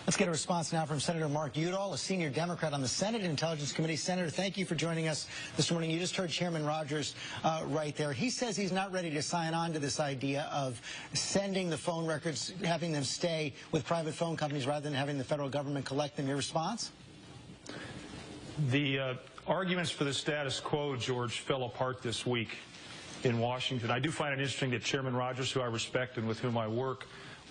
Let's get a response now from Senator Mark Udall, a senior Democrat on the Senate Intelligence Committee. Senator, thank you for joining us this morning. You just heard Chairman Rogers right there. He says he's not ready to sign on to this idea of sending the phone records, having them stay with private phone companies rather than having the federal government collect them. Your response? The arguments for the status quo, George, fell apart this week in Washington. I do find it interesting that Chairman Rogers, who I respect and with whom I work,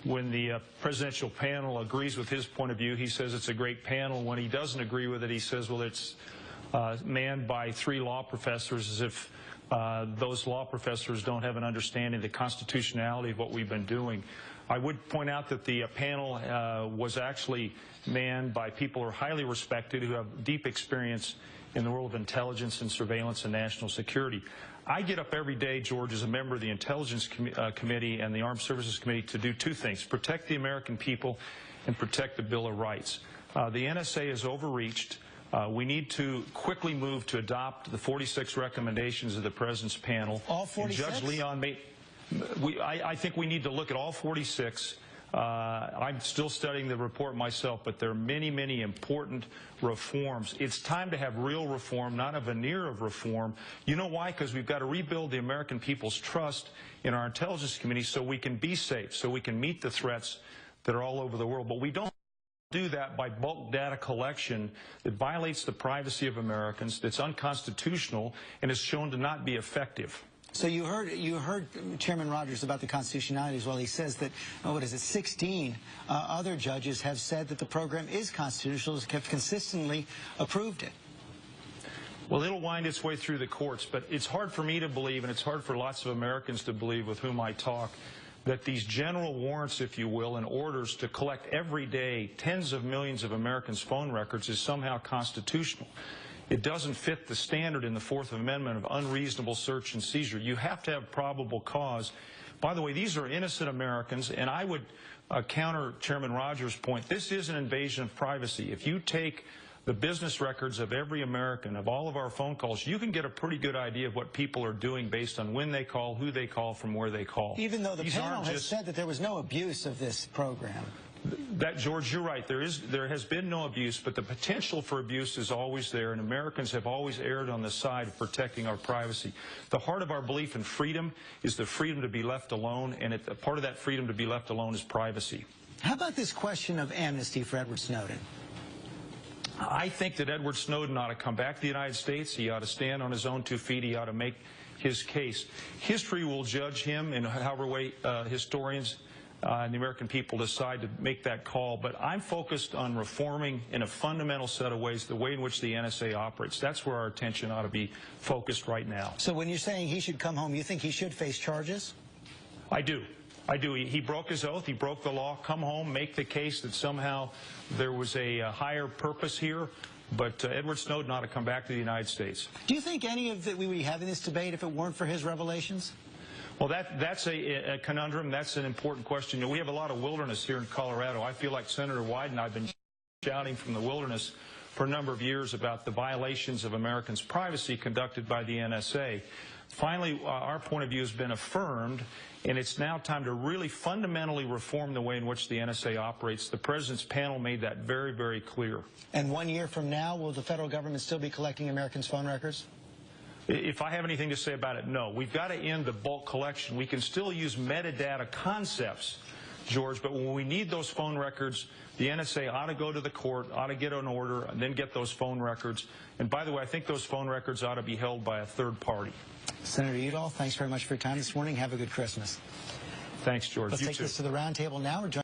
when the presidential panel agrees with his point of view, he says it's a great panel. When he doesn't agree with it, he says, well, it's manned by 3 law professors, as if those law professors don't have an understanding of the constitutionality of what we've been doing. I would point out that the panel was actually manned by people who are highly respected, who have deep experience in the world of intelligence and surveillance and national security. I get up every day, George, as a member of the Intelligence Committee and the Armed Services Committee to do 2 things: protect the American people and protect the Bill of Rights. The NSA has overreached. We need to quickly move to adopt the 46 recommendations of the President's panel. All 46? And Judge Leon made... I think we need to look at all 46. I'm still studying the report myself, but there are many, many important reforms. It's time to have real reform, not a veneer of reform. You know why? Because we've got to rebuild the American people's trust in our intelligence community so we can be safe, so we can meet the threats that are all over the world. But we don't do that by bulk data collection that violates the privacy of Americans, that's unconstitutional, and is shown to not be effective. So you heard Chairman Rogers about the constitutionality as well. He says that, 16 other judges have said that the program is constitutional, have consistently approved it. Well, it'll wind its way through the courts, but it's hard for me to believe, and it's hard for lots of Americans to believe with whom I talk, that these general warrants, if you will, and orders to collect every day tens of millions of Americans' phone records is somehow constitutional. It doesn't fit the standard in the 4th Amendment of unreasonable search and seizure. You have to have probable cause. By the way, these are innocent Americans, and I would counter Chairman Rogers' point. This is an invasion of privacy. If you take the business records of every American, of all of our phone calls, you can get a pretty good idea of what people are doing based on when they call, who they call, from where they call. Even though the panel has said that there was no abuse of this program. George, you're right. There has been no abuse, but the potential for abuse is always there, and Americans have always erred on the side of protecting our privacy. The heart of our belief in freedom is the freedom to be left alone, and part of that freedom to be left alone is privacy. How about this question of amnesty for Edward Snowden? I think that Edward Snowden ought to come back to the United States. He ought to stand on his own 2 feet. He ought to make his case. History will judge him in however way historians and the American people decide to make that call, but I'm focused on reforming in a fundamental set of ways the way in which the NSA operates. That's where our attention ought to be focused right now. So when you're saying he should come home, you think he should face charges? I do. He broke his oath. He broke the law. Come home, make the case that somehow there was a higher purpose here. But Edward Snowden ought to come back to the United States. Do you think any of that we would be having this debate if it weren't for his revelations? Well, that's a conundrum. That's an important question. You know, we have a lot of wilderness here in Colorado. I feel like Senator Wyden and I have been shouting from the wilderness for a number of years about the violations of Americans' privacy conducted by the NSA. Finally, our point of view has been affirmed, and it's now time to really fundamentally reform the way in which the NSA operates. The President's panel made that very, very clear. And 1 year from now, will the federal government still be collecting Americans' phone records? If I have anything to say about it, no. We've got to end the bulk collection. We can still use metadata concepts, George, but when we need those phone records, the NSA ought to go to the court, ought to get an order, and then get those phone records. And by the way, I think those phone records ought to be held by a third party. Senator Udall, thanks very much for your time this morning. Have a good Christmas. Thanks, George. Let's take this to the roundtable now.